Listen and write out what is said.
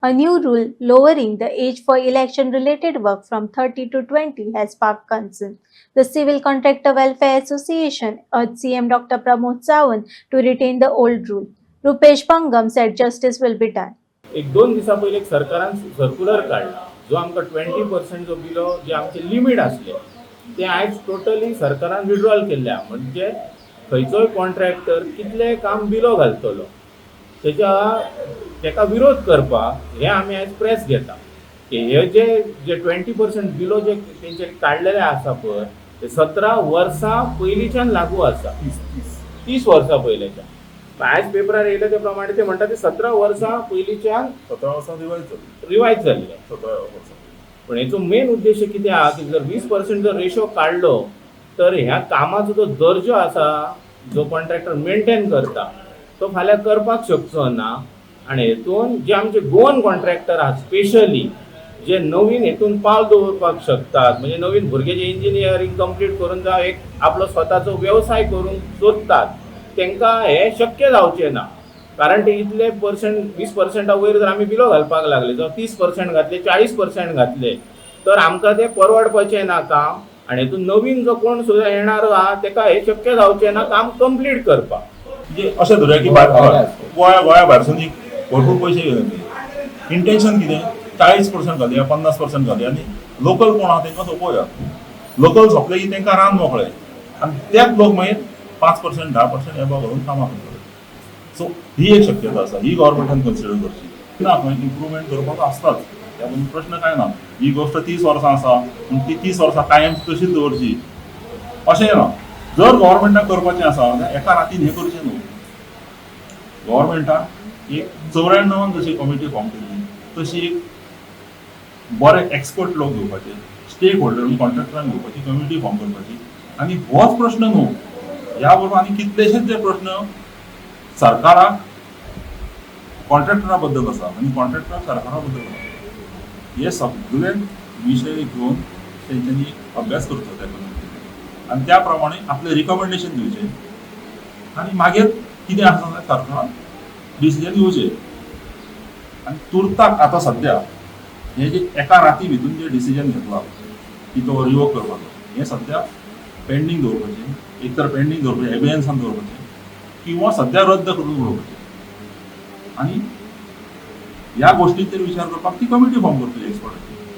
A new rule lowering the age for election related work from 30 to 20 has sparked concern. The Civil Contractor Welfare Association urged CM Dr. Pramod Sawant to retain the old rule. Rupesh Pangam said justice will be done. एक दोन दिसा पयलीं एक सरकारान circular काडला जो आमकां 20% जो बिलो जे आमचे लिमीट आसले ते आयज टोटली सरकारान विड्रॉल केल्ल्या म्हणजे खंयचोय कॉन्ट्रॅक्टर कितले काम बिलो घालतलो तेका विरोध करपाक हे आमी आयज प्रेस घेता की हे जे 20% बिलो जे तेंचे काडलेले आसा पळय ते 17 वर्सां पयलींच्यान लागू आसा 30 वर्सां पयलींच्यान आयज पेपरार येयले ते प्रमाणे ते म्हणटा ते 17 वर्सां पयलींच्यान 17 वर्सां रिवायज जाल्ले 17 वर्सां पण हेचो मेन उद्देश कितें आहा की जर 20% जर रेशो काडलो तर ह्या कामाचो जो दर्जो आसा जो कॉन्ट्रॅक्टर मेंटेन करता तो फाल्यां करपाक शकचो ना आनी हेतून जे आमचे गोवन कॉन्ट्रॅक्टर आहात स्पेशली जे नवीन हेतून पावल दवरपाक शकतात म्हणजे नवीन भुरगे जे इंजिनियरींग कंप्लीट करून जावं एक आपलो स्वताचो व्यवसाय करूंक सोदतात तांकां हे शक्य जावचें ना कारण ते इतले पर्सेंट 20% वयर जर आमी बिलो घालपाक लागले जावं 30% घातले 40% घातले तर आमकां ते परवडपाचें ना काम आनी हेतून नवीन जो कोण सुद्दां येणारो आहा ताका हे शक्य जावचें ना काम कंप्लीट करपाक म्हणजे अशें धरुया की गोंया भायरसून भरपूर पयशे घेवन इंटेन्शन कितें 40% घालया 50% घालया आनी लोकल कोण आहा तांकां सोंपोवया लोकल सोंपले की तांकां रान मोकळें आनी तेच लोक मागीर 5% 10% एबा घालून कामां करतले सो ही एक शक्यता आसा ही गव्हर्मेंटान कन्सिडर करची ना खंय इम्प्रुवमेंट करपाक आसताच त्याबद्दल प्रश्न काय ना ही गोष्ट 30 वर्सां आसा पूण ती 30 वर्सां कायम तशीच दवरची अशें ना जर गव्हर्मेंटाक करपाचें आसा जाल्यार एका रातीन हें करचें न्हू गव्हर्मेंटान एक 94 जशी कमिटी फॉर्म केल्ली तशी एक बरे एक्सपर्ट लोक घेवपाचे स्टेक होल्डर कॉन्ट्रॅक्टरांक घेवपाची कमिटी फॉर्म करपाची आनी होच प्रश्न न्हू ह्या बरोबर आनी कितलेशेच जे प्रश्न सरकाराक कॉन्ट्रॅक्टरा बद्दल आसा आनी कॉन्ट्रॅक्टराक सरकारा बद्दल आसा हे सगळे विशय घेवन तेंच्यांनी अभ्यास करचो त्या कमिटीन आनी त्या प्रमाणे आपले रिकमेंडेशन दिवचे आनी मागीर कितें आसा जाल्यार सरकारान डिसिजन घेवचें आनी तुर्ताक आतां सद्या हे जे एका राती भितून जे डिसिजन घेतला की तो रिवोक करपाचो हें सद्या पेंडींग दवरपाचें एक तर पेंडींग दवरपाचें एबियन्सान दवरपाचें किंवा सद्या रद्द करून उडोवपाचें आनी ह्या गोष्टीचेर विचार करपाक ती कमिटी फॉर्म करतली एक्सपर्ट